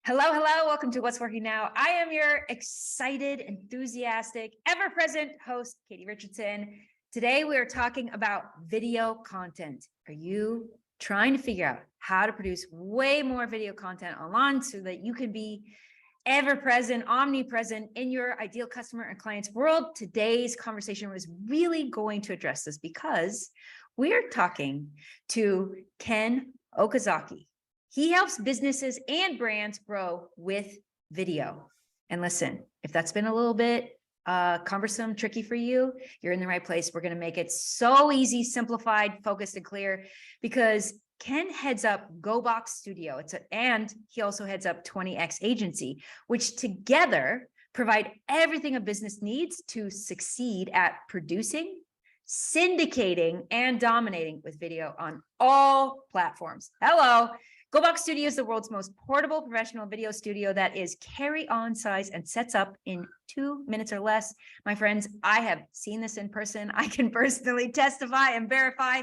Hello, hello. Welcome to What's Working Now. I am your excited, enthusiastic, ever-present host, Katie Richardson. Today, we are talking about video content. Are you trying to figure out how to produce way more video content online so that you can be ever-present, omnipresent in your ideal customer and client's world? Today's conversation was really going to address this because we're talking to Ken Okazaki. He helps businesses and brands grow with video. And listen, if that's been a little bit cumbersome, tricky for you, you're in the right place. We're going to make it so easy, simplified, focused, and clear because Ken heads up GoBox Studio. And he also heads up 20X Agency, which together provide everything a business needs to succeed at producing, syndicating, and dominating with video on all platforms. Hello. GoBox Studio is the world's most portable professional video studio that is carry-on size and sets up in 2 minutes or less. My friends, I have seen this in person. I can personally testify and verify.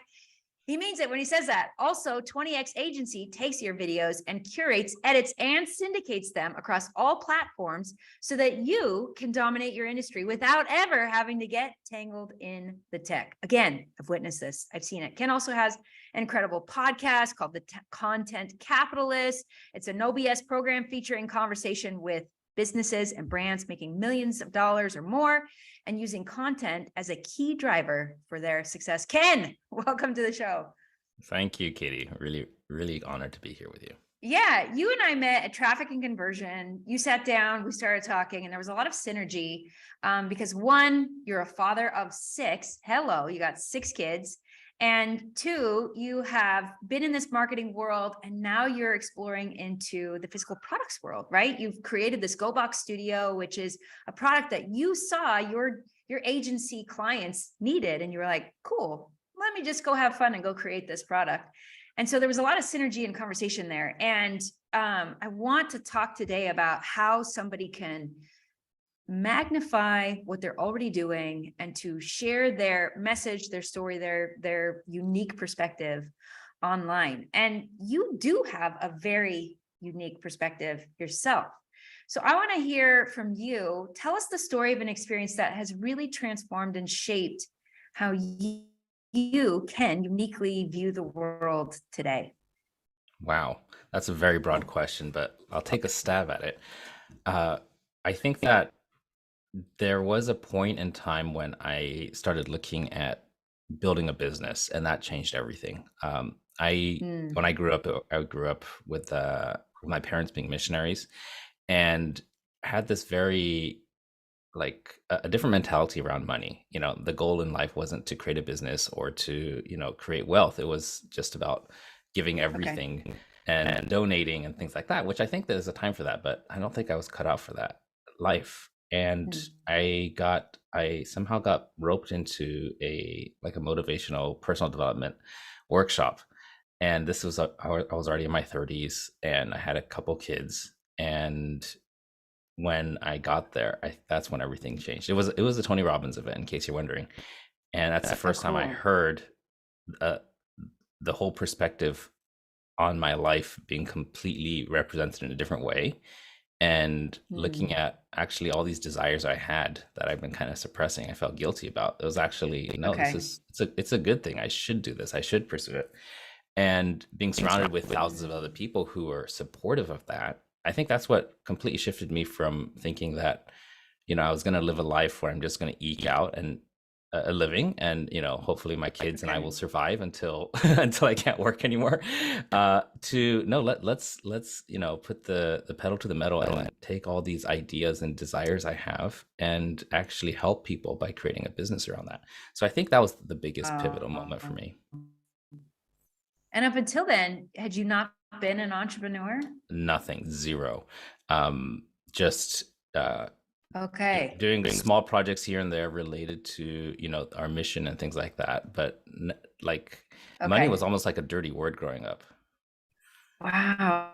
He means it when he says that. Also, 20X Agency takes your videos and curates, edits, and syndicates them across all platforms so that you can dominate your industry without ever having to get tangled in the tech. Again, I've witnessed this. I've seen it. Ken also has an incredible podcast called The Content Capitalist. It's a no BS program featuring conversation with businesses and brands making millions of dollars or more and using content as a key driver for their success. Ken, welcome to the show. Thank you, Katie. Really honored to be here with you. Yeah, you and I met at Traffic and Conversion. You sat down, we started talking, and there was a lot of synergy because one, you're a father of 6. Hello, you got 6 kids. And 2, you have been in this marketing world and now you're exploring into the physical products world, right? You've created this GoBox Studio, which is a product that you saw your agency clients needed. And you were like, cool, let me just go have fun and go create this product. And so there was a lot of synergy and conversation there. And I want to talk today about how somebody can magnify what they're already doing and to share their message, their story, their unique perspective online. And you do have a very unique perspective yourself. So I want to hear from you. Tell us the story of an experience that has really transformed and shaped how you can uniquely view the world today. Wow, that's a very broad question, but I'll take a stab at it. I think that there was a point in time when I started looking at building a business, and that changed everything. When I grew up with my parents being missionaries, and had this very a different mentality around money. You know, the goal in life wasn't to create a business or to create wealth. It was just about giving everything and donating and things like that. Which I think there's a time for that, but I don't think I was cut out for that life. And I somehow got roped into a motivational personal development workshop. And this was I was already in my 30s and I had a couple kids. And when I got there, that's when everything changed. It was a Tony Robbins event, in case you're wondering. And that's the first time I heard the whole perspective on my life being completely represented in a different way. And looking at actually all these desires I had that I've been kind of suppressing, I felt guilty about. It was actually, it's a good thing. I should do this. I should pursue it. And being surrounded with thousands of other people who are supportive of that, I think that's what completely shifted me from thinking that, I was going to live a life where I'm just going to eke out and a living, and hopefully my kids and I will survive until I can't work anymore. To no, let's put the pedal to the metal and take all these ideas and desires I have and actually help people by creating a business around that. So I think that was the biggest pivotal moment for me. And up until then, had you not been an entrepreneur? Nothing, zero. Just okay, doing small projects here and there related to our mission and things like that, but money was almost like a dirty word growing up. Wow.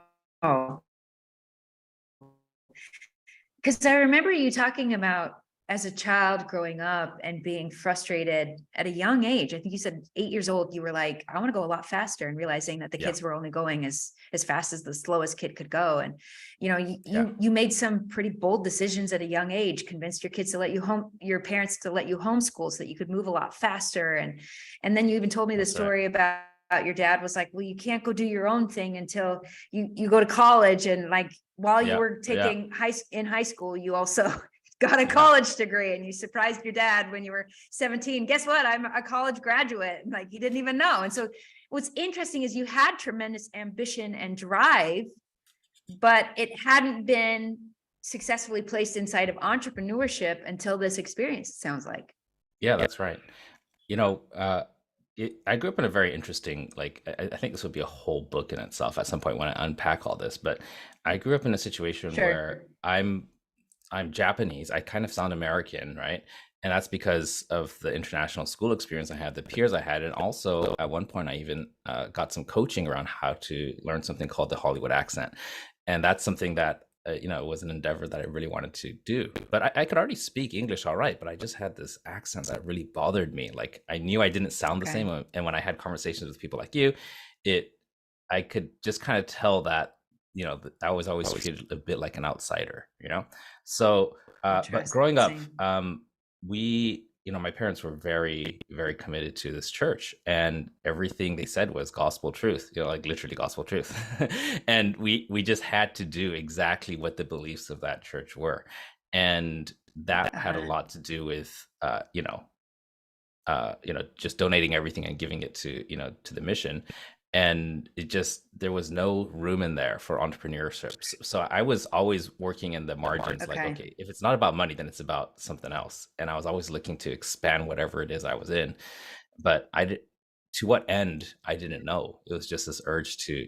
Because I remember you talking about as a child growing up and being frustrated at a young age, I think you said 8 years old, you were like, I want to go a lot faster, and realizing that the Yeah. kids were only going as fast as the slowest kid could go. And, Yeah. you made some pretty bold decisions at a young age, convinced your kids to let you your parents to let you homeschool so that you could move a lot faster. And then you even told me the That's right. story about your dad was like, well, you can't go do your own thing until you go to college. And like, while you Yeah. were Yeah. taking high school, you also got a Yeah. college degree, and you surprised your dad when you were 17. Guess what? I'm a college graduate. Like, he didn't even know. And so what's interesting is you had tremendous ambition and drive, but it hadn't been successfully placed inside of entrepreneurship until this experience, it sounds like. Yeah, that's right. You know, I grew up in a very interesting, like, I think this would be a whole book in itself at some point when I unpack all this, but I grew up in a situation where Sure. I'm Japanese. I kind of sound American, right? And that's because of the international school experience I had, the peers I had, and also at one point I even got some coaching around how to learn something called the Hollywood accent, and that's something that was an endeavor that I really wanted to do. But I could already speak English all right, but I just had this accent that really bothered me. Like, I knew I didn't sound the Okay. same, and when I had conversations with people like you, it I could just kind of tell that I was always treated a bit like an outsider. So but growing up, Interesting. my parents were very, very committed to this church, and everything they said was gospel truth, like literally gospel truth. And we just had to do exactly what the beliefs of that church were. And that had a Uh-huh. lot to do with just donating everything and giving it to the mission. And there was no room in there for entrepreneurship. So I was always working in the margins, like, Okay. okay, if it's not about money, then it's about something else. And I was always looking to expand whatever it is I was in. But to what end, I didn't know. It was just this urge to,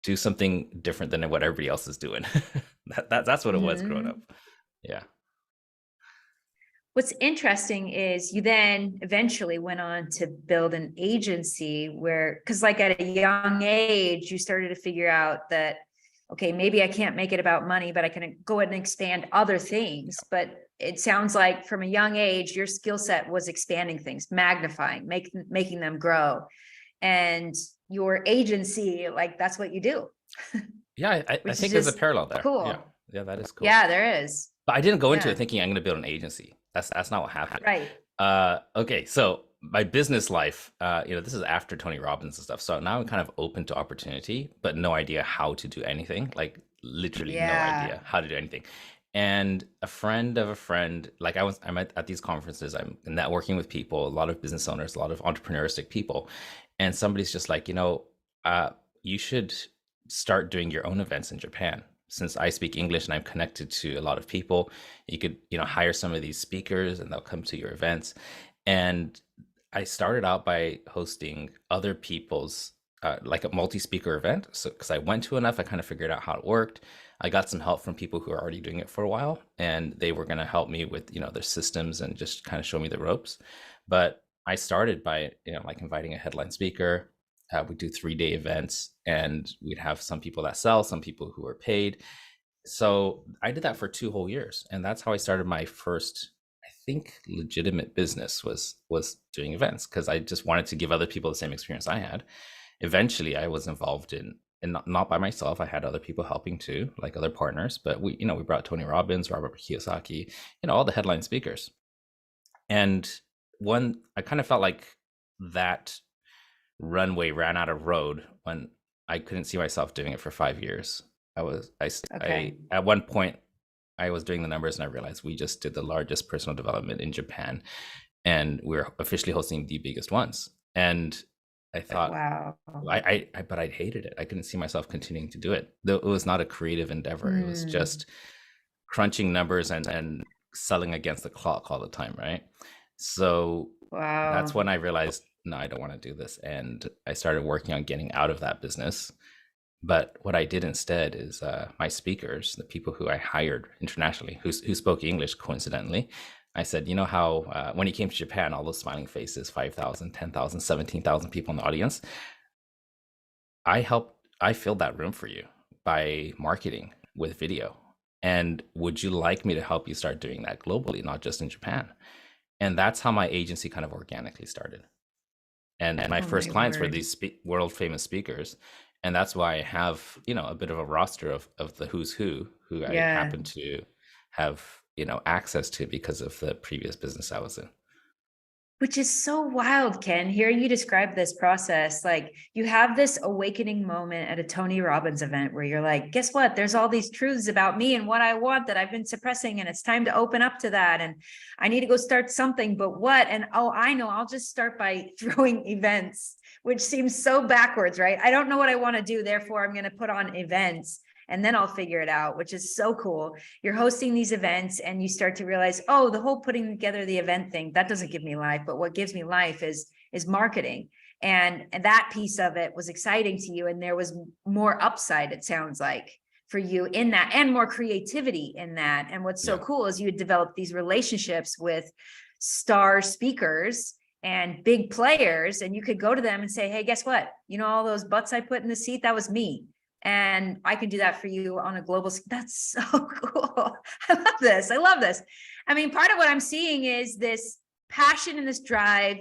do something different than what everybody else is doing. That's what it was growing up. Mhm. Yeah. What's interesting is you then eventually went on to build an agency because like at a young age, you started to figure out that, okay, maybe I can't make it about money, but I can go ahead and expand other things. But it sounds like from a young age, your skill set was expanding things, magnifying, making them grow. And your agency, like, that's what you do, Yeah, I which is think there's a just parallel there. Yeah. cool. Yeah, that is cool. Yeah, there is. But I didn't go into it Yeah, thinking I'm going to build an agency. That's not what happened. right. Okay, so my business life, this is after Tony Robbins and stuff. So now I'm kind of open to opportunity, but no idea how to do anything. Like, literally no Yeah. idea how to do anything. And a friend of a friend, like, I'm at these conferences, I'm networking with people, a lot of business owners, a lot of entrepreneuristic people, and somebody's just like, you should start doing your own events in Japan. Since I speak English and I'm connected to a lot of people, you could, hire some of these speakers and they'll come to your events. And I started out by hosting other people's, like a multi-speaker event. So, because I went to enough, I kind of figured out how it worked. I got some help from people who are already doing it for a while, and they were going to help me with, their systems and just kind of show me the ropes. But I started by, like inviting a headline speaker. We do 3-day events, and we'd have some people that sell, some people who are paid. So I did that for 2 whole years, and that's how I started my first, I think, legitimate business was doing events, because I just wanted to give other people the same experience I had. Eventually, I was involved in, and not by myself. I had other people helping too, like other partners. But we brought Tony Robbins, Robert Kiyosaki, all the headline speakers. And I kind of felt like that runway ran out of road when I couldn't see myself doing it for 5 years. Okay. At one point, I was doing the numbers and I realized we just did the largest personal development in Japan, and we're officially hosting the biggest ones. And I thought, Wow. but I hated it. I couldn't see myself continuing to do it. Though it was not a creative endeavor. It was just crunching numbers and selling against the clock all the time, right? So that's Wow. when I realized, no, I don't want to do this. And I started working on getting out of that business. But what I did instead is my speakers, the people who I hired internationally, who spoke English coincidentally, I said, how when you came to Japan, all those smiling faces, 5,000, 10,000, 17,000 people in the audience, I filled that room for you by marketing with video. And would you like me to help you start doing that globally, not just in Japan? And that's how my agency kind of organically started. And my Oh first my clients were word. these world famous speakers. And that's why I have, a bit of a roster of the who's who I Yeah. happen to have, access to because of the previous business I was in. Which is so wild, Ken, hearing you describe this process. Like you have this awakening moment at a Tony Robbins event where you're like, guess what? There's all these truths about me and what I want that I've been suppressing. And it's time to open up to that. And I need to go start something, but what? And oh, I know, I'll just start by throwing events, which seems so backwards, right? I don't know what I want to do. Therefore, I'm going to put on events and then I'll figure it out, which is so cool. You're hosting these events and you start to realize, oh, the whole putting together the event thing, that doesn't give me life, but what gives me life is marketing. And that piece of it was exciting to you. And there was more upside, it sounds like, for you in that, and more creativity in that. And what's so Yeah. cool is you had developed these relationships with star speakers and big players, and you could go to them and say, hey, guess what? You know, all those butts I put in the seat, that was me. And I can do that for you on a global scale. That's so cool. I love this. I love this. I mean, part of what I'm seeing is this passion and this drive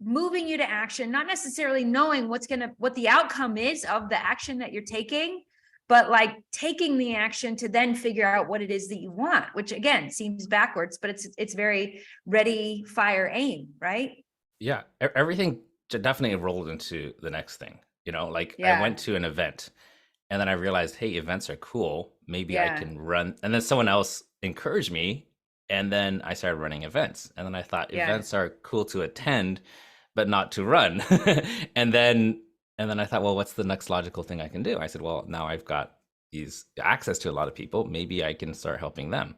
moving you to action, not necessarily knowing what the outcome is of the action that you're taking, but like taking the action to then figure out what it is that you want, which again seems backwards, but it's very ready, fire, aim, right? Yeah. Everything definitely rolled into the next thing. Like I Yeah. went to an event and then I realized, hey, events are cool. Maybe I Yeah. can run. And then someone else encouraged me. And then I started running events. And then I thought Yeah. events are cool to attend, but not to run. and then I thought, well, what's the next logical thing I can do? I said, well, now I've got these access to a lot of people. Maybe I can start helping them.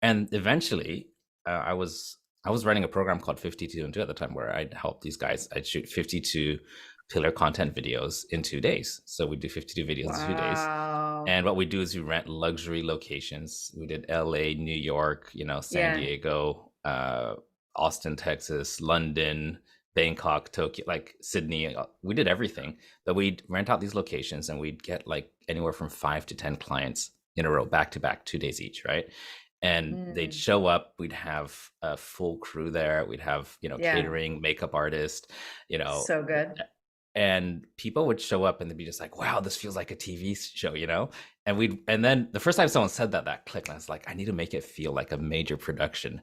And eventually, I was running a program called 52 and 2 at the time, where I'd help these guys. I'd shoot 52 pillar content videos in 2 days. So we do 52 videos in 2 days. Wow. And what we do is we rent luxury locations. We did LA, New York, San Yeah. Diego, Austin, Texas, London, Bangkok, Tokyo, like Sydney. We did everything. But we'd rent out these locations and we'd get like anywhere from 5 to 10 clients in a row, back to back, 2 days each, right? And they'd Mm. show up. We'd have a full crew there. We'd have, Yeah. catering, makeup artist, you know, So good. and people would show up and they'd be just like, wow, this feels like a TV show. And then the first time someone said that, that clicked, and I was like, I need to make it feel like a major production.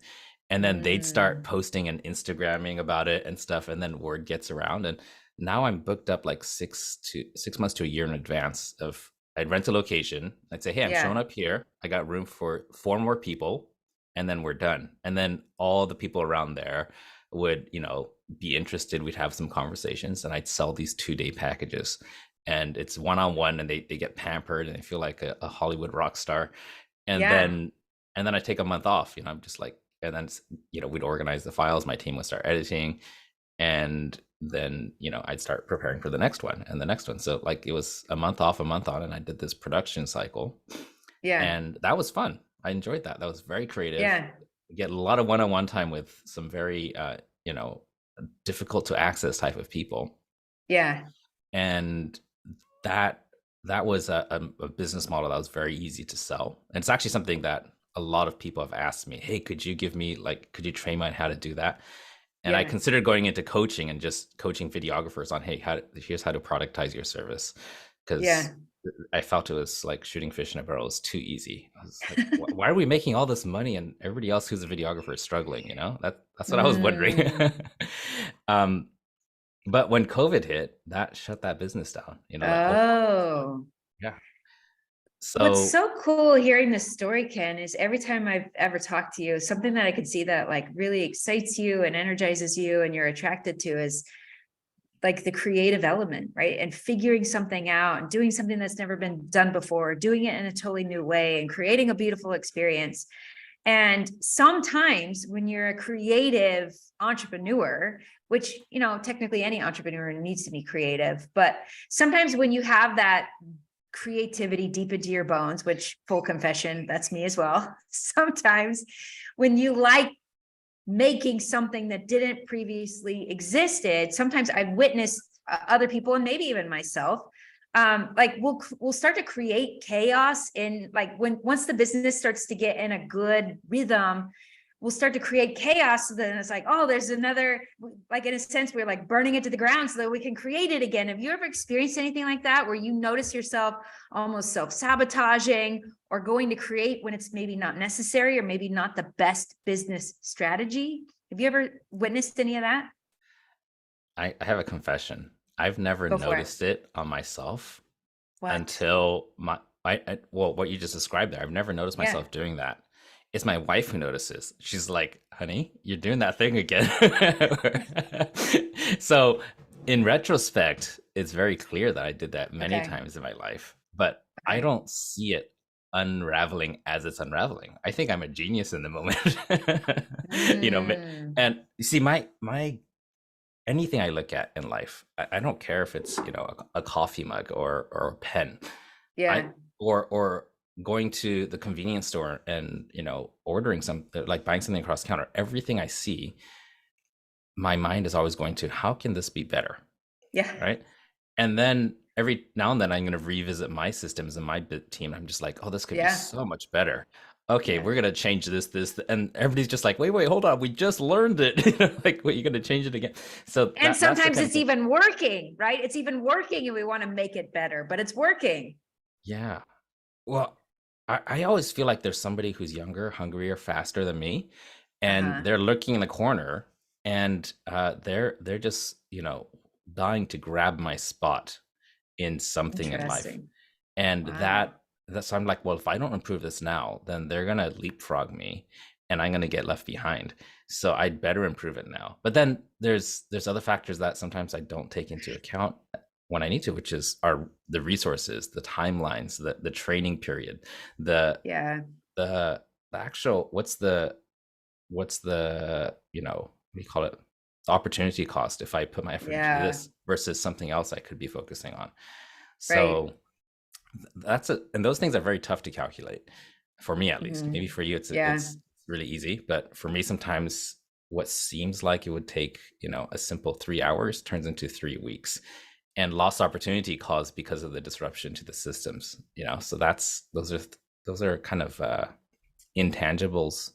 And then they'd start Mm. posting and Instagramming about it and stuff, and then word gets around. And now I'm booked up like 6 months to a year in advance. Of I'd rent a location. I'd say, hey, I'm showing Yeah. up here. I got room for 4 more people, and then we're done. And then all the people around there would, be interested. We'd have some conversations, and I'd sell these 2-day packages. And it's one-on-one, and they get pampered and they feel like a Hollywood rock star. And Yeah. then I take a month off. I'm just like, and then we'd organize the files. My team would start editing, and then I'd start preparing for the next one and the next one. So like it was a month off, a month on, and I did this production cycle, Yeah. and that was fun. I enjoyed that. That was very creative. Yeah. Get a lot of one-on-one time with some very you know difficult to access type of people. Yeah. And that was a business model that was very easy to sell. And it's actually something that a lot of people have asked me, hey, could you train me on how to do that? And I Yeah. considered going into coaching and just coaching videographers on, hey, here's how to productize your service. Because Yeah. I felt it was like shooting fish in a barrel. It's too easy. I was like, why are we making all this money and everybody else who's a videographer is struggling? That's what I was wondering. Mm. um, but when COVID hit, that shut that business down. That whole Oh. yeah. What's So so cool hearing this story, Ken, is every time I've ever talked to you, something that I could see that like really excites you and energizes you and you're attracted to is like the creative element, right? And figuring something out and doing something that's never been done before, doing it in a totally new way and creating a beautiful experience. And sometimes when you're a creative entrepreneur, which, technically any entrepreneur needs to be creative, but sometimes when you have that creativity deep into your bones, which full confession, that's me as well. Sometimes when you like making something that didn't previously existed, sometimes I've witnessed other people and maybe even myself like we'll start to create chaos in like once the business starts to get in a good rhythm, we'll start to create chaos. So then it's like, oh, there's another, like in a sense, we're like burning it to the ground so that we can create it again. Have you ever experienced anything like that where you notice yourself almost self-sabotaging or going to create when it's maybe not necessary or maybe not the best business strategy? Have you ever witnessed any of that? I have a confession. I've never Go for it. noticed it on myself What? until well, what you just described there. I've never noticed Yeah. myself doing that. It's my wife who notices. She's like, "Honey, you're doing that thing again." So, in retrospect, it's very clear that I did that many Okay. times in my life, but I Okay. don't see it unraveling as it's unraveling. I think I'm a genius in the moment. You know, Mm, and you see my anything I look at in life, I don't care if it's, a coffee mug or a pen. I yeah. or going to the convenience store and, ordering like buying something across the counter. Everything I see, my mind is always going to, how can this be better? Yeah. Right? And then every now and then I'm going to revisit my systems and my bit team. I'm just like, oh, this could be Yeah. so much better. Okay, Yeah. we're gonna change and everybody's just like, wait, hold on, we just learned it. Like, what, you're gonna change it again? So And that's the sometimes kind of it's thing. even working, right? It's even working and we want to make it better, but it's working. Yeah. Well, I always feel like there's somebody who's younger, hungrier, faster than me, and Uh-huh. they're lurking in the corner, and they're just, dying to grab my spot in something in life. Interesting. And Wow. that's I'm like, well, if I don't improve this now, then they're gonna leapfrog me and I'm gonna get left behind. So I'd better improve it now. But then there's other factors that sometimes I don't take into account when I need to, which is are the resources, the timelines, the training period, the Yeah. the the actual what's the what do you call it? The opportunity cost if I put my effort into Yeah. this versus something else I could be focusing on. Right. So and those things are very tough to calculate, for me at least. Hmm. Maybe for you Yeah. it's really easy, but for me sometimes what seems like it would take, a simple 3 hours turns into 3 weeks, and lost opportunity caused because of the disruption to the systems. So those are kind of intangibles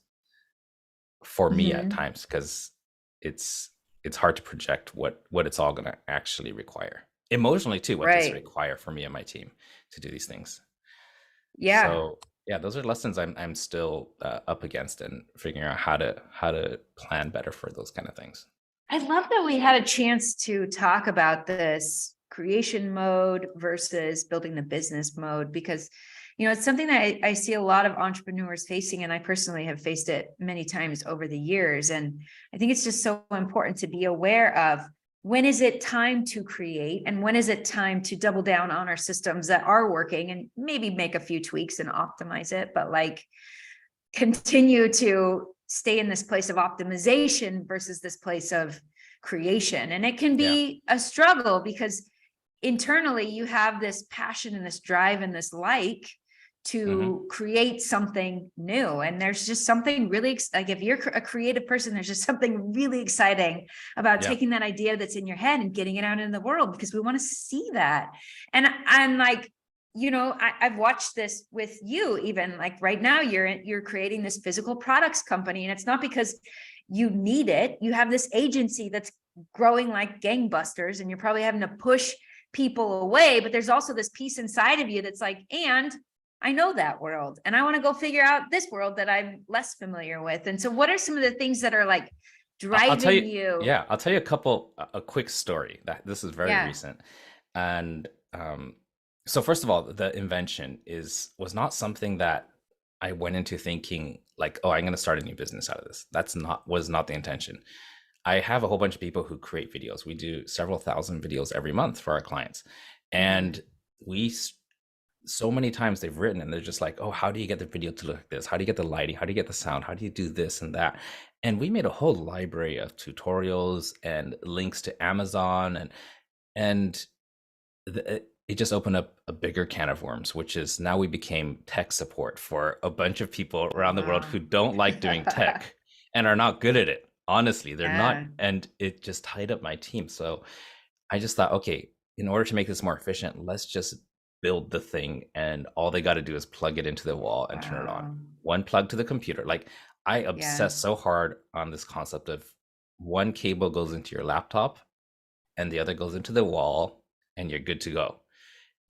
for me at Hmm. times, because it's it's hard to project what it's all going to actually require emotionally too. What does it Right. require for me and my team to do these things? Yeah. So yeah, those are lessons I'm still up against, and figuring out how to plan better for those kind of things. I love that we had a chance to talk about this creation mode versus building the business mode because, it's something that I see a lot of entrepreneurs facing, and I personally have faced it many times over the years. And I think it's just so important to be aware of when is it time to create and when is it time to double down on our systems that are working and maybe make a few tweaks and optimize it, but like continue to stay in this place of optimization versus this place of creation. And it can Yeah. be a struggle because internally you have this passion and this drive and this like Hmm. to create something new. And there's just something really like if you're a creative person, there's just something really exciting about Yeah. taking that idea that's in your head and getting it out in the world because we want to see that. And I'm like, I've watched this with you, even like right now, you're creating this physical products company, and it's not because you need it. You have this agency that's growing like gangbusters, and you're probably having to push people away. But there's also this piece inside of you that's like, and I know that world, and I want to go figure out this world that I'm less familiar with. And so, what are some of the things that are like I'll tell driving you. you? Yeah, I'll tell you a quick story that this is very Yeah. recent. And so first of all, the invention was not something that I went into thinking like, oh, I'm going to start a new business out of this. That's not was not the intention. I have a whole bunch of people who create videos. We do several thousand videos every month for our clients, Mhm. and so many times they've written and they're just like, oh, how do you get the video to look like this? How do you get the lighting? How do you get the sound? How do you do this and that? And we made a whole library of tutorials and links to Amazon, and it just opened up a bigger can of worms, which is now we became tech support for a bunch of people around the world Wow. who don't like doing tech and are not good at it. Honestly, they're not, Yeah. and it just tied up my team. So I just thought, okay, in order to make this more efficient, let's just build the thing, and all they got to do is plug it into the wall and turn it on. Wow. One plug to the computer. Like, I Yeah. obsess so hard on this concept of one cable goes into your laptop and the other goes into the wall, and you're good to go.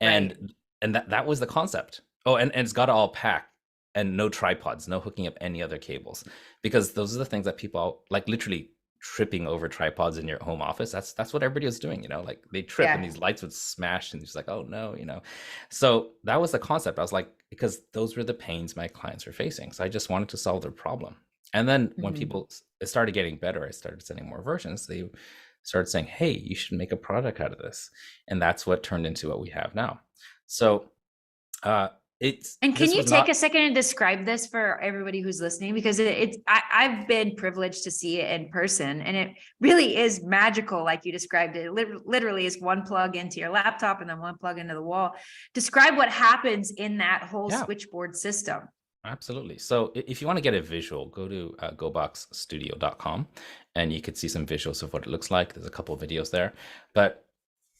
Right. And that was the concept. Oh, and it's got to all pack, and no tripods, no hooking up any other cables, because those are the things that people like, literally tripping over tripods in your home office. That's what everybody was doing, like they trip and Yeah. these lights would smash, and it's like, oh no. So that was the concept. I was like, because those were the pains my clients were facing. So I just wanted to solve their problem. And then when Mhm. it started getting better, I started sending more versions. They started saying, hey, you should make a product out of this. And that's what turned into what we have now. So uh, And can this you was take not, a second and describe this for everybody who's listening? Because I've been privileged to see it in person, and it really is magical, like you described it. It literally is one plug into your laptop and then one plug into the wall. Describe what happens in that whole yeah, switchboard system. absolutely. So if you want to get a visual, go to goboxstudio.com, and you could see some visuals of what it looks like. There's a couple of videos there, but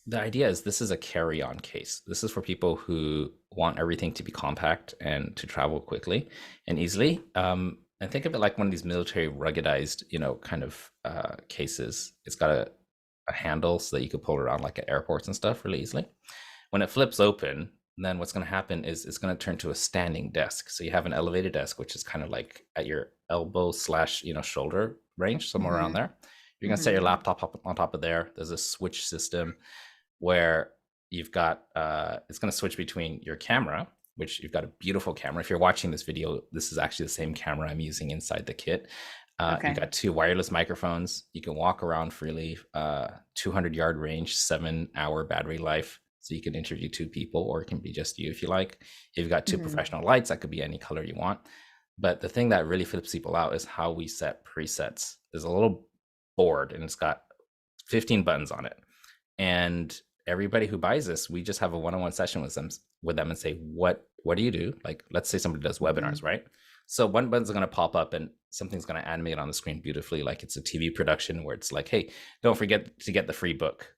the idea is this is a carry-on case. This is for people who want everything to be compact and to travel quickly and easily. And think of it like one of these military ruggedized, kind of cases. It's got a handle so that you could pull it around like at airports and stuff really easily. When it flips open, then what's going to happen is it's going to turn to a standing desk. So you have an elevated desk, which is kind of like at your elbow slash, shoulder range, somewhere around Mm-hmm. there. You're going to set your Mm-hmm. laptop up on top of there. There's a switch system where you've got it's going to switch between your camera, which you've got a beautiful camera. If you're watching this video, this is actually the same camera I'm using inside the kit. Okay. You've got 2 wireless microphones. You can walk around freely, 200-yard range, 7-hour battery life. So you can interview 2 people, or it can be just you if you like. You've got 2 Mm-hmm. professional lights that could be any color you want. But the thing that really flips people out is how we set presets. There's a little board, and it's got 15 buttons on it. And everybody who buys this, we just have a one-on-one session with them and say, what do you do? Like, let's say somebody does webinars, Mm-hmm. right? So one button's going to pop up and something's going to animate on the screen beautifully, like it's a TV production where it's like, hey, don't forget to get the free book,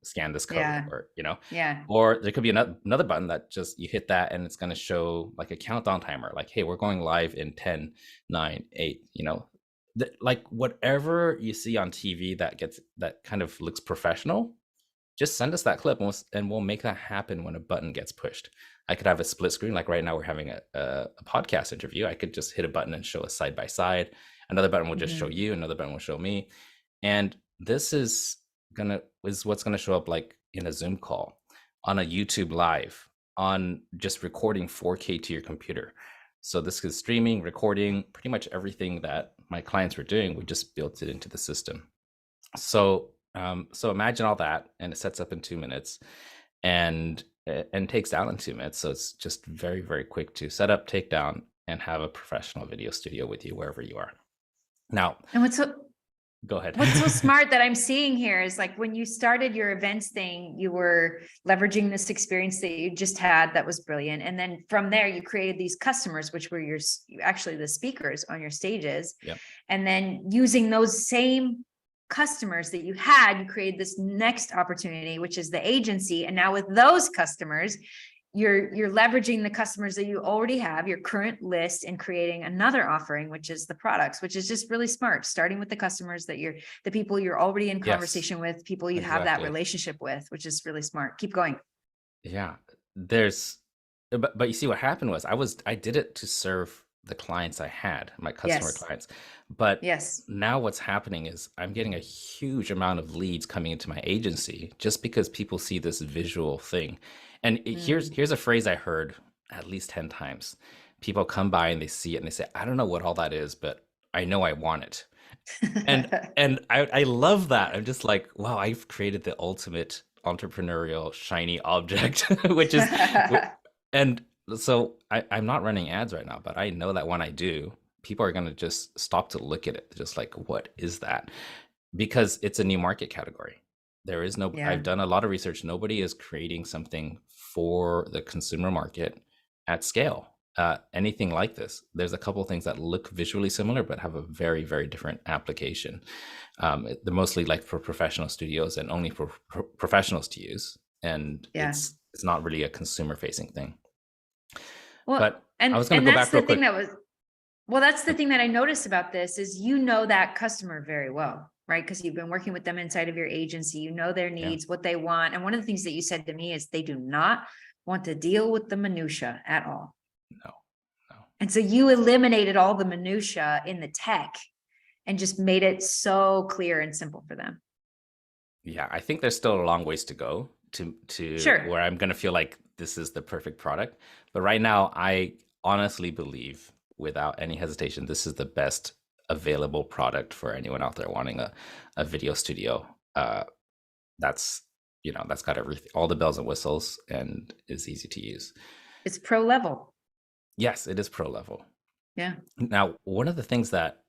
scan this code. Yeah. Or Yeah. or there could be another button that just, you hit that and it's going to show like a countdown timer, like, hey, we're going live in 10, 9, 8, like whatever you see on TV that kind of looks professional, just send us that clip, and we'll make that happen when a button gets pushed. I could have a split screen, like right now we're having a podcast interview. I could just hit a button and show us side by side. Another button will just show you, another button will show me. And this is what's gonna show up like in a Zoom call, on a YouTube live, on just recording 4K to your computer. So this is streaming, recording, pretty much everything that my clients were doing, we just built it into the system. So imagine all that, and it sets up in 2 minutes, and takes down in 2 minutes. So it's just very, very quick to set up, take down, and have a professional video studio with you wherever you are. Now, And go ahead. what's so smart that I'm seeing here is, like, when you started your events thing, you were leveraging this experience that you just had that was brilliant. And then from there, you created these customers, which were actually the speakers on your stages. Yep. And then using those same customers that you had, you created this next opportunity, which is the agency. And now with those customers, you're leveraging the customers that you already have, your current list, and creating another offering, which is the products, which is just really smart, starting with the customers that the people you're already in conversation with, people you have that exactly. relationship with, which is really smart. Keep going. Yeah, but you see what happened was I did it to serve the clients I had, my customer Yes. clients. But Yes. now what's happening is I'm getting a huge amount of leads coming into my agency just because people see this visual thing. And here's a phrase I heard at least 10 times. People come by and they see it and they say, I don't know what all that is, but I know I want it. And I love that. I'm just like, wow, I've created the ultimate entrepreneurial shiny object, which is, and so I'm not running ads right now, but I know that when I do, people are going to just stop to look at it, just like, what is that? Because it's a new market category. There is no, Yeah. I've done a lot of research. Nobody is creating something for the consumer market at scale. anything like this. There's a couple of things that look visually similar but have a very, very different application. They're mostly like for professional studios and only for professionals to use, and Yeah. it's not really a consumer facing thing. Well, But I was going to and go that's back the real thing quick. that was well, that's the thing that I noticed about this is you know that customer very well, right? Because you've been working with them inside of your agency, you know their Yeah, needs, what they want. And one of the things that you said to me is they do not want to deal with the minutia at all. no, no. And so you eliminated all the minutia in the tech and just made it so clear and simple for them. Yeah, I think there's still a long ways to go to Sure. where I'm going to feel like this is the perfect product. But right now, I honestly believe, without any hesitation, this is the best available product for anyone out there wanting a video studio. That's that's got everything, all the bells and whistles, and is easy to use. It's pro level. Yes, it is pro level. Yeah. Now, one of the things that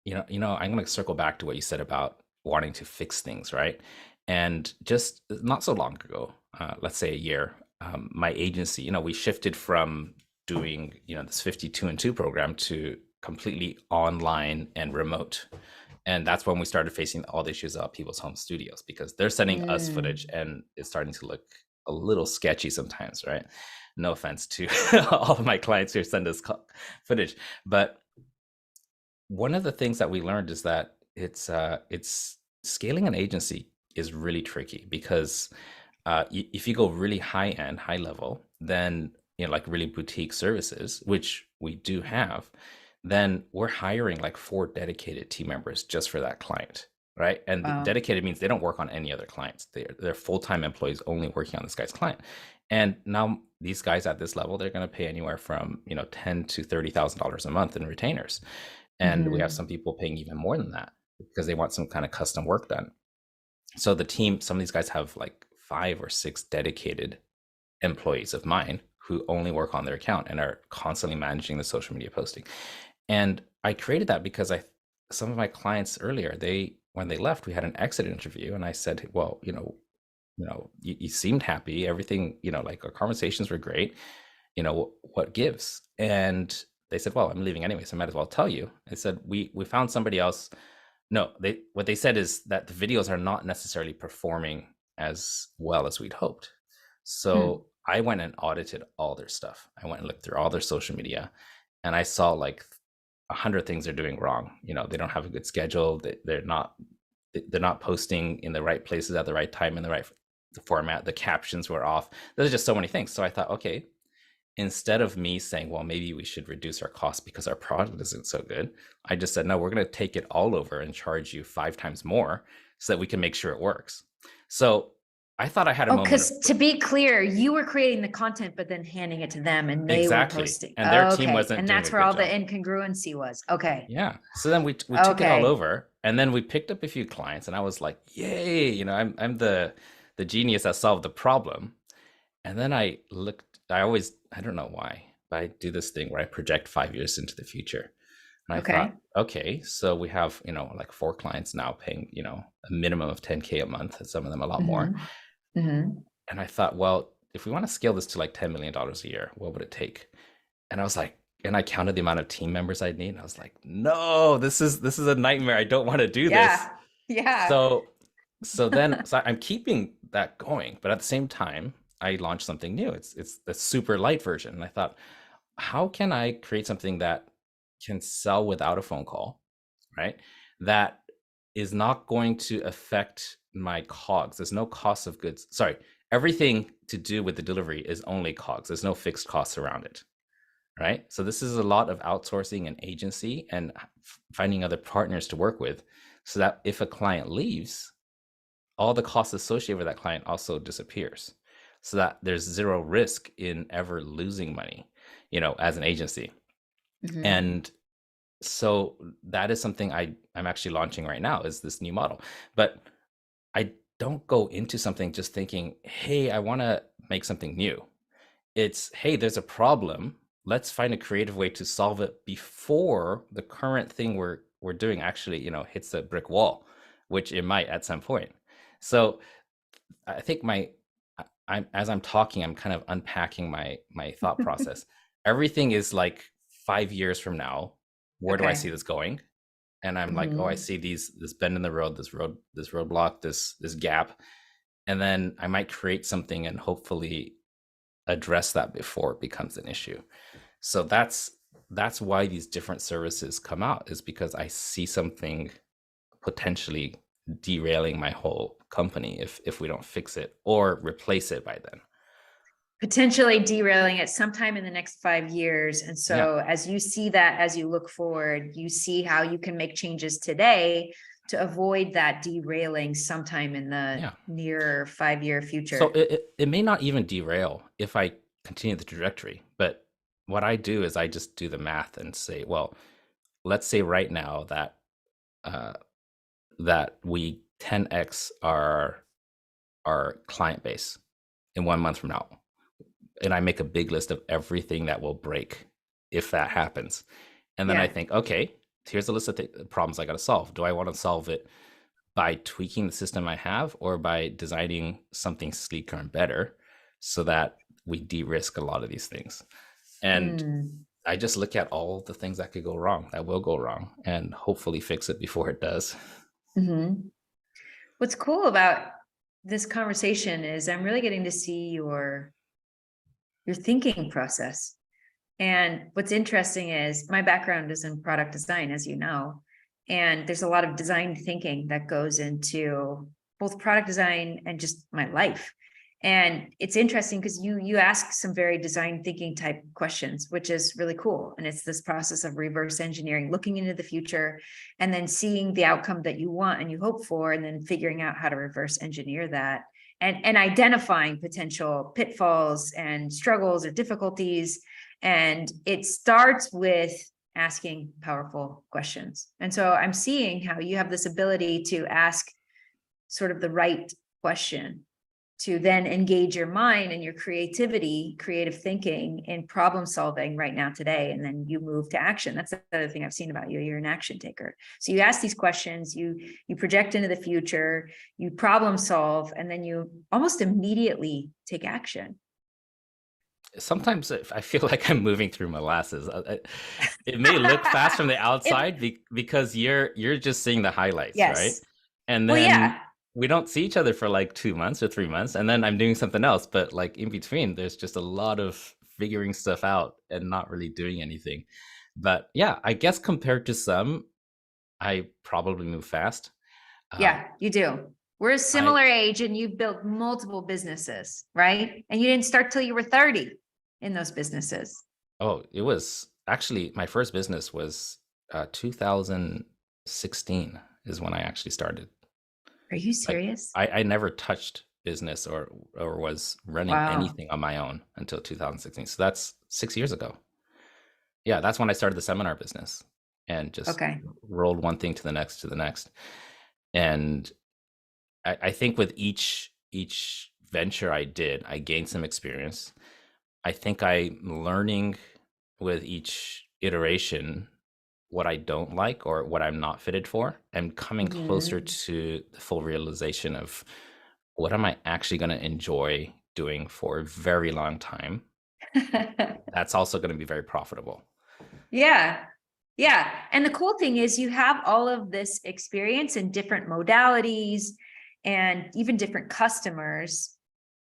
I'm going to circle back to what you said about wanting to fix things, right? And just not so long ago, let's say a year, my agency, we shifted from doing, this 52 and 2 program to completely online and remote. And that's when we started facing all the issues about people's home studios, because they're sending us footage and it's starting to look a little sketchy sometimes, right? No offense to all of my clients who send us footage, but one of the things that we learned is that it's scaling an agency is really tricky, because if you go really high end, high level, then like really boutique services, which we do have, then we're hiring like 4 dedicated team members just for that client, right? And Wow. dedicated means they don't work on any other clients. They're full-time employees only working on this guy's client. And now these guys at this level, they're going to pay anywhere from $10 to $30,000 a month in retainers. And we have some people paying even more than that because they want some kind of custom work done. So the team, some of these guys have like 5 or 6 dedicated employees of mine who only work on their account and are constantly managing the social media posting. And I created that because some of my clients earlier, when they left, we had an exit interview, and I said, well, you seemed happy, everything, like our conversations were great, what gives? And they said, well, I'm leaving anyway, so I might as well tell you. I said, we found somebody else. No, what they said is that the videos are not necessarily performing as well as we'd hoped. So I went and audited all their stuff. I went and looked through all their social media, and I saw like 100 things they're doing wrong. They don't have a good schedule. They're not posting in the right places at the right time in the right format. The captions were off. There's just so many things. So I thought, okay, instead of me saying, well, maybe we should reduce our costs because our product isn't so good, I just said, no, we're going to take it all over and charge you 5 times more so that we can make sure it works. So I thought I had a moment. Because to be clear, you were creating the content, but then handing it to them, and they were posting. And their team wasn't. And that's where all the incongruency was. Okay. Yeah. So then we took it all over, and then we picked up a few clients, and I was like, yay! I'm the genius that solved the problem. And then I don't know why, but I do this thing where I project 5 years into the future. And I thought, okay, so we have, like 4 clients now paying, a minimum of 10K a month, and some of them a lot more. And I thought, well, if we want to scale this to like $10 million a year, what would it take? And I was like, and I counted the amount of team members I'd need. And I was like, no, this is a nightmare. I don't want to do this. Yeah. So I'm keeping that going, but at the same time, I launched something new. It's the super light version. And I thought, how can I create something that can sell without a phone call, right? That is not going to affect my COGS. There's no cost of goods. Sorry, everything to do with the delivery is only COGS. There's no fixed costs around it, right? So this is a lot of outsourcing and agency and finding other partners to work with, so that if a client leaves, all the costs associated with that client also disappears, so that there's zero risk in ever losing money, as an agency. And so that is something I'm actually launching right now, is this new model. But I don't go into something just thinking, hey, I want to make something new. It's, hey, there's a problem. Let's find a creative way to solve it before the current thing we're doing actually, hits a brick wall, which it might at some point. So I think as I'm talking, I'm kind of unpacking my thought process. everything is like 5 years from now. Where do I see Okay. this going? And I'm like, oh, I Hmm. see this bend in the road, this roadblock, this gap. And then I might create something and hopefully address that before it becomes an issue. So that's why these different services come out, is because I see something potentially derailing my whole company if we don't fix it or replace it by then. Potentially derailing it sometime in the next 5 years. And Yeah. so as you see that, as you look forward, you see how you can make changes today to avoid that derailing sometime in the Yeah. near 5-year So future. it may not even derail if I continue the trajectory, but what I do is I just do the math and say, well, let's say right now that uh, that we 10x our client base in 1 month from now, and I make a big list of everything that will break if that happens, and then I Yeah. think, okay, here's a list of problems I got to solve. Do I want to solve it by tweaking the system I have, or by designing something sleeker and better so that we de-risk a lot of these things? And Mm. I just look at all the things that could go wrong, that will go wrong, and hopefully fix it before it does. Hmm. What's cool about this conversation is I'm really getting to see your thinking process. And what's interesting is my background is in product design, as you know, and there's a lot of design thinking that goes into both product design and just my life. And it's interesting because you ask some very design thinking type questions, which is really cool. And it's this process of reverse engineering, looking into the future and then seeing the outcome that you want and you hope for, and then figuring out how to reverse engineer that, and identifying potential pitfalls and struggles or difficulties. And it starts with asking powerful questions. And so I'm seeing how you have this ability to ask sort of the right question to then engage your mind and your creativity, creative thinking in problem solving right now today. And then you move to action. That's the other thing I've seen about you. You're an action taker. So you ask these questions, you project into the future, you problem solve, and then you almost immediately take action. Sometimes I feel like I'm moving through molasses. It may look fast from the It, outside because you're just seeing the highlights, right? yes. And Well, then yeah. we don't see each other for like 2 months or 3 months, and then I'm doing something else. But like in between, there's just a lot of figuring stuff out and not really doing anything. But yeah, I guess compared to some, I probably move fast. Uh, Yeah, you do. We're a I similar age and you built multiple businesses, right? And you didn't start till you were 30 in those businesses. Oh, it was actually my first business was 2016 is when I actually started. Are you Like serious? I never touched business or was running Wow. anything on my own until 2016. So that's 6 years ago. Yeah, that's when I started the seminar business and just Okay. rolled one thing to the next. And I think with each venture I did, I gained some experience. I think I'm learning with each iteration what I don't like or what I'm not fitted for, and coming closer Mhm. to the full realization of what am I actually going to enjoy doing for a very long time. That's also going to be very profitable. Yeah. Yeah. And the cool thing is you have all of this experience in different modalities and even different customers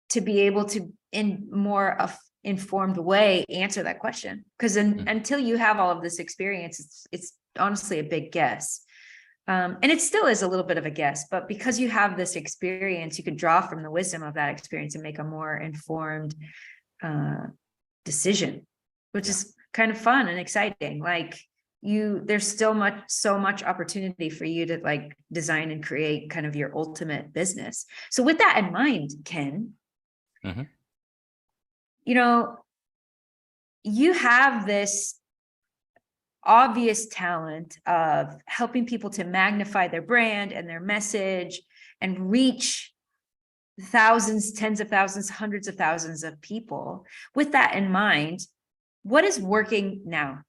to be able to, in more of informed way, answer that question. Because Mhm. until you have all of this experience, it's honestly a big guess. And it still is a little bit of a guess, but because you have this experience, you can draw from the wisdom of that experience and make a more informed uh, decision, which Yeah. is kind of fun and exciting. Like there's still so much opportunity for you to like design and create kind of your ultimate business. So with that in mind, Ken, Hmm. you know, you have this obvious talent of helping people to magnify their brand and their message and reach thousands, tens of thousands, hundreds of thousands of people. With that in mind, what is working now?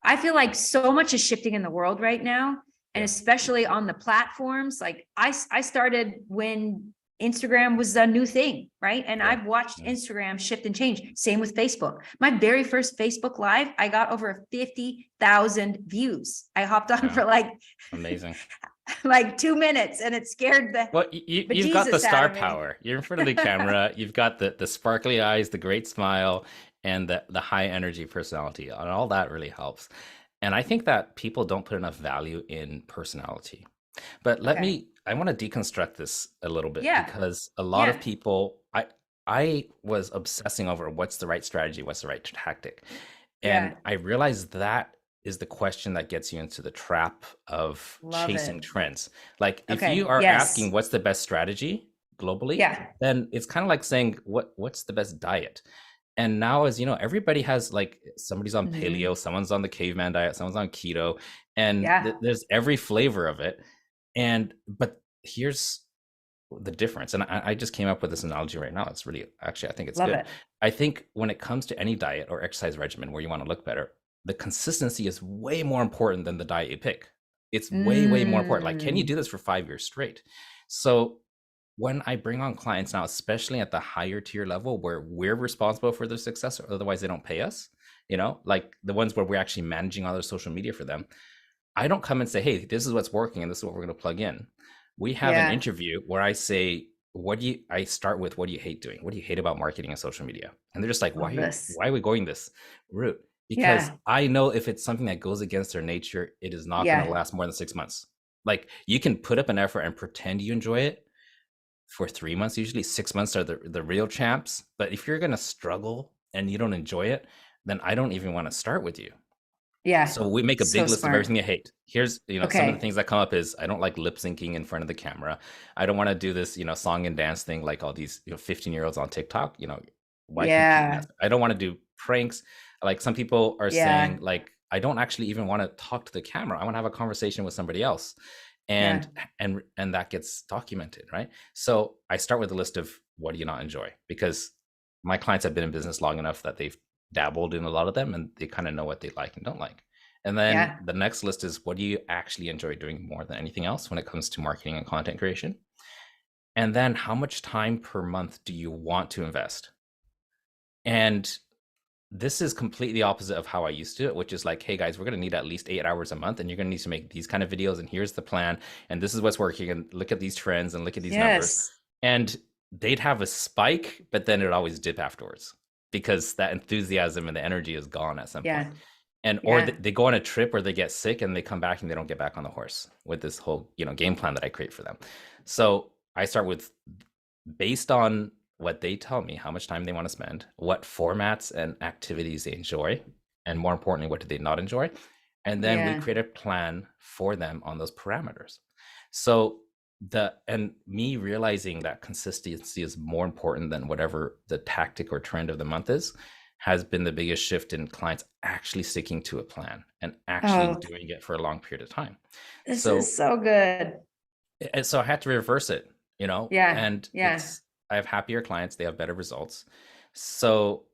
I feel like so much is shifting in the world right now, and Yeah. especially on the platforms. Like I started when Instagram was a new thing, right? And Yeah. I've watched Instagram shift and change. Same with Facebook. My very first Facebook Live, I got over 50,000 views. I hopped on for Amazing. like 2 minutes, and it scared the Well, you've got the bejesus out star of me. power. You're in front of the camera. You've got the sparkly eyes, the great smile, and the high energy personality. And all that really helps. And I think that people don't put enough value in personality. But I want to deconstruct this a little bit because a lot of people, I was obsessing over what's the right strategy, what's the right tactic. And I realized that is the question that gets you into the trap of chasing trends. Like if you are asking what's the best strategy globally, then it's kind of like saying what's the best diet. And now, as you know, everybody has like somebody's on paleo, someone's on the caveman diet, someone's on keto, and there's every flavor of it. But here's the difference. And I just came up with this analogy right now. It's really, actually, I think it's good. I think when it comes to any diet or exercise regimen where you want to look better, the consistency is way more important than the diet you pick. It's way more important. Like, can you do this for 5 years straight? So when I bring on clients now, especially at the higher tier level where we're responsible for their success, or otherwise they don't pay us, you know, like the ones where we're actually managing all their social media for them, I don't come and say, hey, this is what's working and this is what we're going to plug in. We have an interview where I say, I start with, what do you hate doing? What do you hate about marketing and social media? And they're just like, why are we going this route? Because I know if it's something that goes against their nature, it is not going to last more than 6 months. Like, you can put up an effort and pretend you enjoy it for 3 months. Usually 6 months are the real champs. But if you're going to struggle and you don't enjoy it, then I don't even want to start with you. So we make a big list of everything you hate. Here's, some of the things that come up is, I don't like lip syncing in front of the camera. I don't want to do this, song and dance thing like all these 15-year-olds on TikTok. Why I don't want to do pranks. Like, some people are saying, like, I don't actually even want to talk to the camera. I want to have a conversation with somebody else. And that gets documented, right? So I start with a list of, what do you not enjoy? Because my clients have been in business long enough that they've dabbled in a lot of them and they kind of know what they like and don't like. And then the next list is, what do you actually enjoy doing more than anything else when it comes to marketing and content creation? And then, how much time per month do you want to invest? And this is completely opposite of how I used to, which is like, hey guys, we're going to need at least 8 hours a month, and you're going to need to make these kind of videos, and here's the plan, and this is what's working, and look at these trends and look at these numbers. And they'd have a spike, but then it'd always dip afterwards, because that enthusiasm and the energy is gone at some point. And or they go on a trip, or they get sick and they come back and they don't get back on the horse with this whole game plan that I create for them. So I start with, based on what they tell me, how much time they want to spend, what formats and activities they enjoy, and more importantly, what do they not enjoy, and then we create a plan for them on those parameters. So me realizing that consistency is more important than whatever the tactic or trend of the month is, has been the biggest shift in clients actually sticking to a plan and actually doing it for a long period of time. This is so good. And so I had to reverse it, and I have happier clients. They have better results. So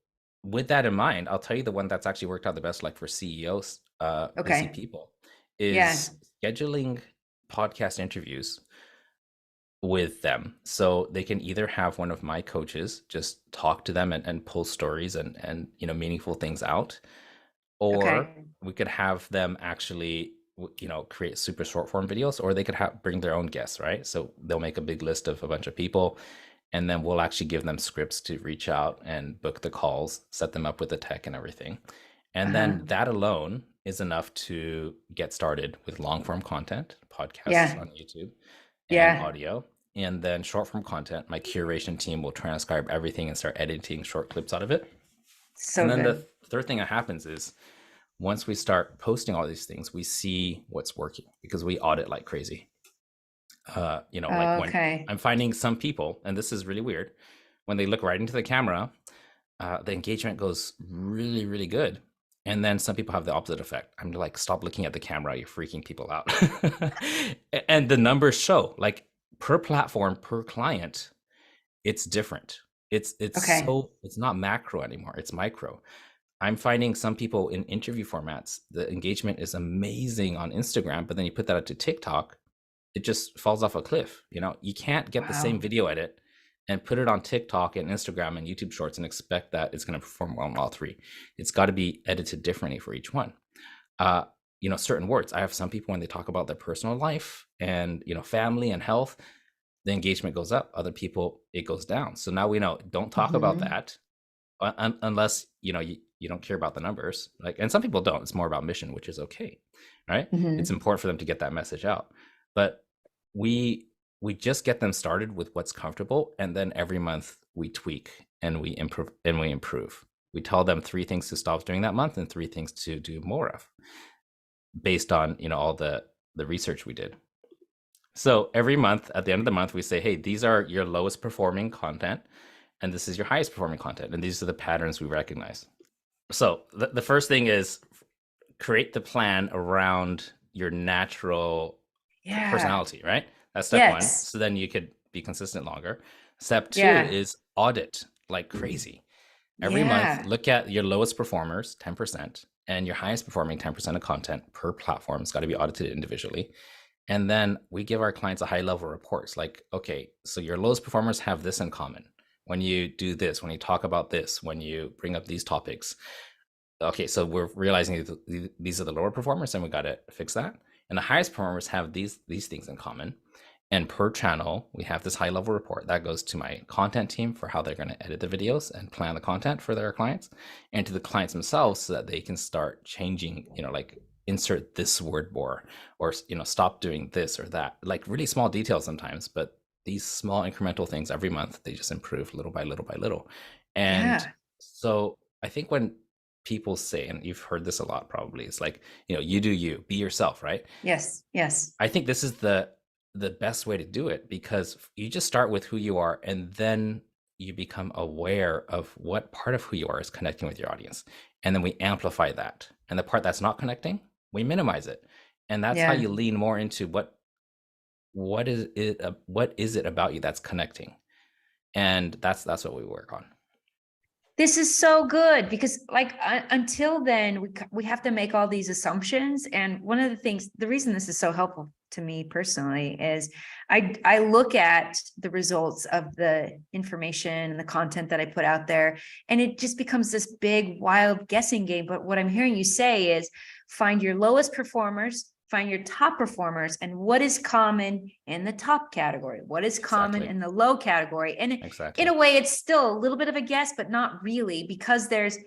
with that in mind, I'll tell you the one that's actually worked out the best, like for CEOs, busy people, is scheduling podcast interviews with them. So they can either have one of my coaches just talk to them and pull stories and meaningful things out, or we could have them actually create super short form videos, or they could bring their own guests, right? So they'll make a big list of a bunch of people, and then we'll actually give them scripts to reach out and book the calls, set them up with the tech and everything. And then that alone is enough to get started with long form content, podcasts on YouTube, and audio. And then short form content, my curation team will transcribe everything and start editing short clips out of it. And then the third thing that happens is, once we start posting all these things, we see what's working, because we audit like crazy. When I'm finding some people, and this is really weird, when they look right into the camera, the engagement goes really, really good. And then some people have the opposite effect. I'm like, stop looking at the camera, you're freaking people out. And the numbers show, like, per platform, per client, it's different. It's not macro anymore, it's micro. I'm finding some people in interview formats, the engagement is amazing on Instagram, but then you put that out to TikTok, it just falls off a cliff. You can't get the same Wow. video edit and put it on TikTok and Instagram and YouTube Shorts and expect that it's going to perform well on all three. It's got to be edited differently for each one. uh, certain words. I have some people when they talk about their personal life and, family and health, the engagement goes up. Other people, it goes down. So now we know, don't talk about Hmm. that unless, you don't care about the numbers. And some people don't. It's more about mission, which is okay, right? It's Hmm. important for them to get that message out. But we we just get them started with what's comfortable, and then every month we tweak and we improve. We tell them 3 things to stop doing that month and 3 things to do more of, based on all the research we did. So every month, at the end of the month, we say, hey, these are your lowest performing content, and this is your highest performing content, and these are the patterns we recognize. So the first thing is create the plan around your natural Yeah. personality, right? That's step one. Yes. So then you could be consistent longer. Step two Yeah. is audit like crazy. Every month, Yeah. look at your lowest performers, 10%, and your highest performing 10% of content per platform. It's got to be audited individually. And then we give our clients a high level reports like, okay, so your lowest performers have this in common. When you do this, when you talk about this, when you bring up these topics, okay, so we're realizing these are the lower performers and we got to fix that. And the highest performers have these things in common. And per channel, we have this high level report that goes to my content team for how they're going to edit the videos and plan the content for their clients, and to the clients themselves so that they can start changing, like insert this word more, or, stop doing this or that, like really small details sometimes, but these small incremental things every month, they just improve little by little by little. And Yeah. so I think when people say, and you've heard this a lot probably, it's like, you do you, be yourself, right? Yes. Yes. I think this is the best way to do it, because you just start with who you are, and then you become aware of what part of who you are is connecting with your audience, and then we amplify that, and the part that's not connecting, we minimize it. And that's how Yeah. you lean more into what is it about you that's connecting, and that's what we work on. This is so good because like until then we have to make all these assumptions. And one of the things, the reason this is so helpful to me personally is I look at the results of the information and the content that I put out there, and it just becomes this big wild guessing game. But what I'm hearing you say is find your lowest performers, find your top performers, and what is common in the top category, what is common Exactly. in the low category. And in Exactly. a way, it's still a little bit of a guess, but not really, because there's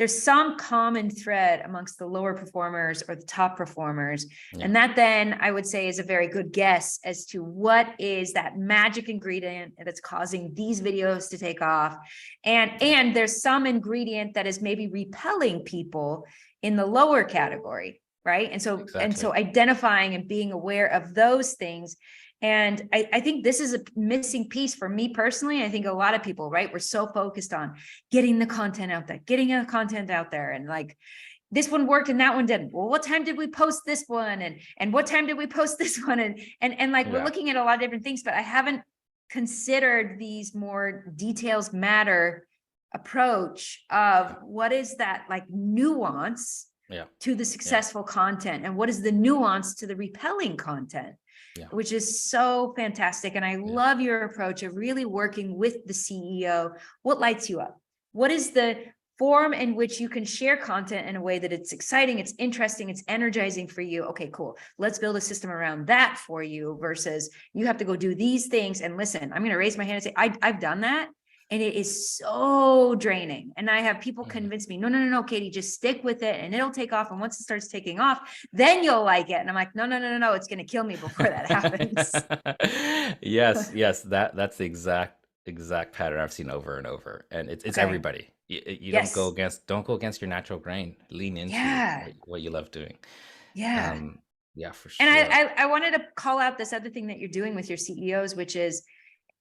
some common thread amongst the lower performers or the top performers. Yeah. And that then I would say is a very good guess as to what is that magic ingredient that's causing these videos to take off. And there's some ingredient that is maybe repelling people in the lower category, right? And so Exactly. identifying and being aware of those things. And I think this is a missing piece for me personally. I think a lot of people, right? We're so focused on getting the content out there, getting the content out there. And like, this one worked and that one didn't. Well, what time did we post this one? And what time did we post this one? And like, we're Yeah. looking at a lot of different things, but I haven't considered these more details matter approach of what is that like nuance Yeah. to the successful content, and what is the nuance to the repelling content, Yeah. which is so fantastic. And I love your approach of really working with the CEO. What lights you up? What is the form in which you can share content in a way that it's exciting, it's interesting, it's energizing for you? Okay, cool. Let's build a system around that for you, versus you have to go do these things. And listen, I'm going to raise my hand and say, I've done that. And it is so draining. And I have people convince me, no, Katie, just stick with it and it'll take off. And once it starts taking off, then you'll like it. And I'm like, no, it's going to kill me before that happens. Yes, that's the exact pattern I've seen over and over, and it's Okay. everybody. You don't go Yes. against your natural grain. Lean into Yeah. what you love doing. Yeah. Yeah, for And sure. I wanted to call out this other thing that you're doing with your CEOs, which is,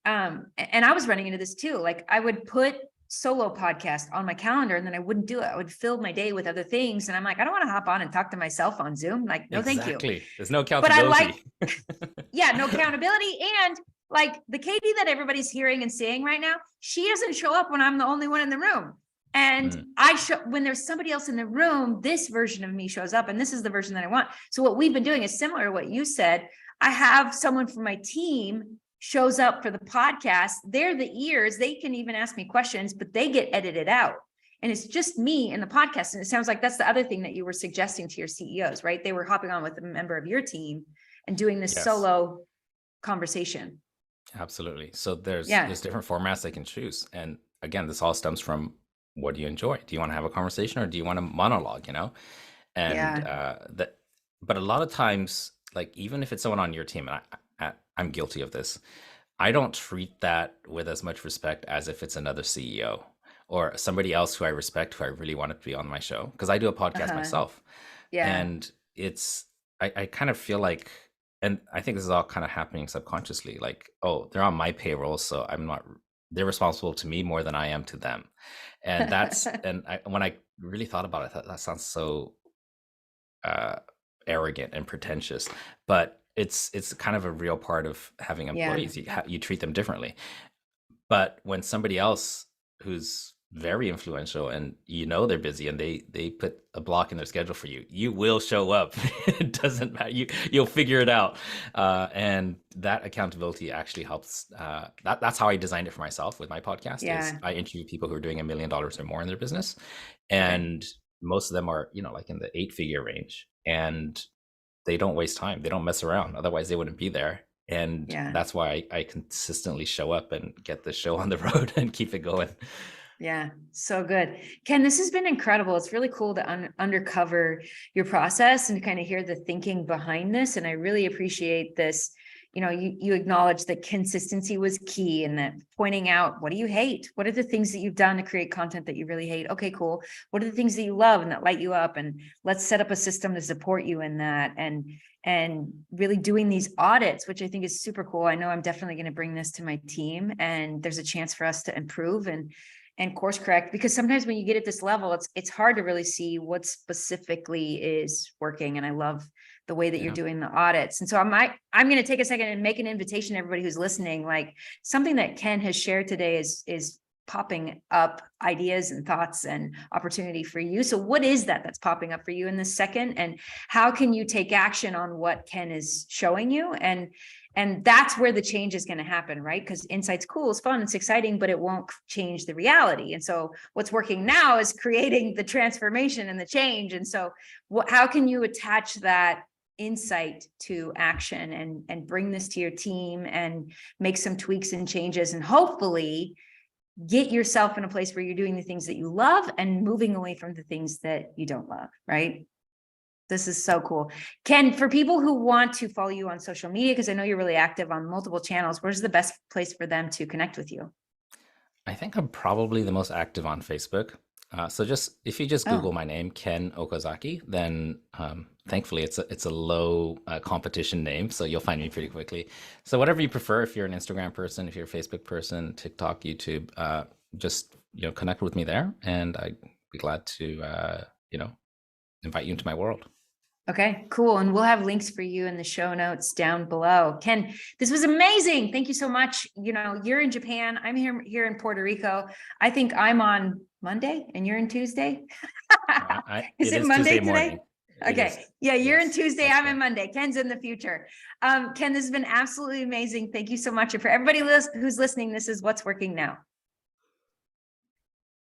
and I was running into this too. Like I would put solo podcast on my calendar and then I wouldn't do it. I would fill my day with other things. And I'm like, I don't want to hop on and talk to myself on Zoom. Like, no, thank you. Exactly. There's no But I like, accountability. yeah, no accountability. And like the Katie that everybody's hearing and seeing right now, she doesn't show up when I'm the only one in the room. And Mm. when there's somebody else in the room, this version of me shows up, and this is the version that I want. So what we've been doing is similar to what you said. I have someone from my team shows up for the podcast. They're the ears. They can even ask me questions, but they get edited out. And it's just me in the podcast. And it sounds like that's the other thing that you were suggesting to your CEOs, right? They were hopping on with a member of your team and doing this Yes, solo conversation. absolutely. So Yeah. there's different formats they can choose. And again, this all stems from, what do you enjoy? Do you want to have a conversation, or do you want a monologue, And Yeah. that, but a lot of times, like, even if it's someone on your team, and I'm guilty of this, I don't treat that with as much respect as if it's another CEO or somebody else who I respect, who I really want to be on my show, because I do a podcast Uh-huh. myself. Yeah. And I kind of feel like, and I think this is all kind of happening subconsciously, like, oh, they're on my payroll, so they're responsible to me more than I am to them. And when I really thought about it, I thought that sounds so uh, arrogant and pretentious, but it's kind of a real part of having Yeah. employees. You treat them differently. But when somebody else who's very influential, and they're busy, and they put a block in their schedule for you, you will show up. It doesn't matter. You'll figure it out. And that accountability actually helps. That's how I designed it for myself with my podcast. Is Yeah. I interview people who are doing $1 million or more in their business, Okay. and most of them are like in the 8-figure range, and they don't waste time. They don't mess around. Otherwise, they wouldn't be there. And Yeah. that's why I consistently show up and get the show on the road and keep it going. Yeah, so good. Ken, this has been incredible. It's really cool to uncover your process and kind of hear the thinking behind this. And I really appreciate this. You acknowledge that consistency was key, and that pointing out, what do you hate? What are the things that you've done to create content that you really hate? Okay, cool. What are the things that you love and that light you up? And let's set up a system to support you in that. And really doing these audits, which I think is super cool. I know I'm definitely going to bring this to my team, and there's a chance for us to improve and course correct, because sometimes when you get at this level, it's hard to really see what specifically is working. And I love the way that you're Yeah. doing the audits. And so I'm going to take a second and make an invitation to everybody who's listening. Like, something that Ken has shared today is popping up ideas and thoughts and opportunity for you. So what is that's popping up for you in this second? And how can you take action on what Ken is showing you? And that's where the change is going to happen, right? Because insight's cool, it's fun, it's exciting, but it won't change the reality. And so what's working now is creating the transformation and the change. And so how can you attach that insight to action and bring this to your team and make some tweaks and changes, and hopefully get yourself in a place where you're doing the things that you love and moving away from the things that you don't love, right? This is so cool. Ken, for people who want to follow you on social media, because I know you're really active on multiple channels, where's the best place for them to connect with you? I think I'm probably the most active on Facebook. So if you just Google Oh, my name, Ken Okazaki, then thankfully it's a low competition name, so you'll find me pretty quickly. So whatever you prefer, if you're an Instagram person, if you're a Facebook person, TikTok, YouTube, just connect with me there, and I'd be glad to invite you into my world. okay, cool. And we'll have links for you in the show notes down below. Ken, this was amazing. Thank you so much. You're in Japan. I'm here in Puerto Rico. I think I'm on Monday and you're in Tuesday. Is It it is Monday Tuesday today? morning. It is. Okay. Yeah, you're in Yes, Tuesday. that's I'm in correct. Monday. Ken's in the future. Ken, this has been absolutely amazing. Thank you so much. And for everybody who's listening, this is What's Working Now.